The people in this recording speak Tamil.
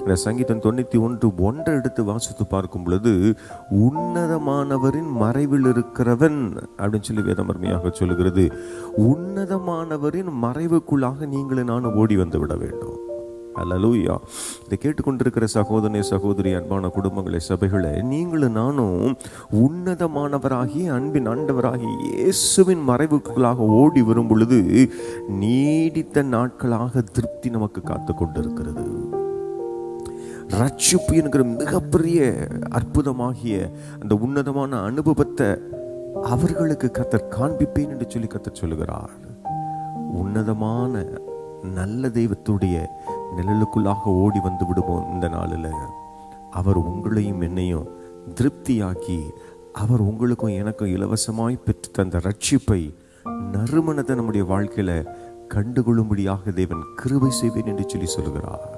இந்த சங்கீதம் 91:1 எடுத்து வாசித்து பார்க்கும் பொழுது, உன்னதமானவரின் மறைவில் இருக்கிறவன் அப்படின்னு சொல்லி வேதம் அருமையாக சொல்லுகிறது. உன்னதமானவரின் மறைவுக்குள்ளாக நீங்களும் நானும் ஓடி வந்து விட வேண்டும். அல்லேலூயா. இதை கேட்டுக்கொண்டிருக்கிற சகோதரனே, சகோதரி, அன்பான குடும்பங்களே, சபைகளை, நீங்களும் நானும் உன்னதமானவராகிய அன்பின் ஆண்டவராகிய இயேசுவின் மறைவுக்குள்ளாக ஓடி வரும் பொழுது நீடித்த நாட்களாக திருப்தி நமக்கு காத்து கொண்டிருக்கிறது. ரட்சிப்பு என்கிற மிகப்பெரிய அற்புதமாகிய அந்த உன்னதமான அனுபவத்தை அவர்களுக்கு கர்த்தர் காண்பிப்பேன் என்று சொல்லி கர்த்தர் சொல்லுகிறார். உன்னதமான நல்ல தெய்வத்துடைய நிழலுக்குள்ளாக ஓடி வந்து விடுவோம். இந்த நாளில் அவர் உங்களையும் என்னையும் திருப்தியாக்கி, அவர் உங்களுக்கும் எனக்கும் இலவசமாய் பெற்று தந்த ரட்சிப்பை, நறுமணத்தை நம்முடைய வாழ்க்கையில கண்டுகொள்ளும்படியாக தேவன் கிருபை செய்வேன் என்று சொல்லி சொல்கிறார்.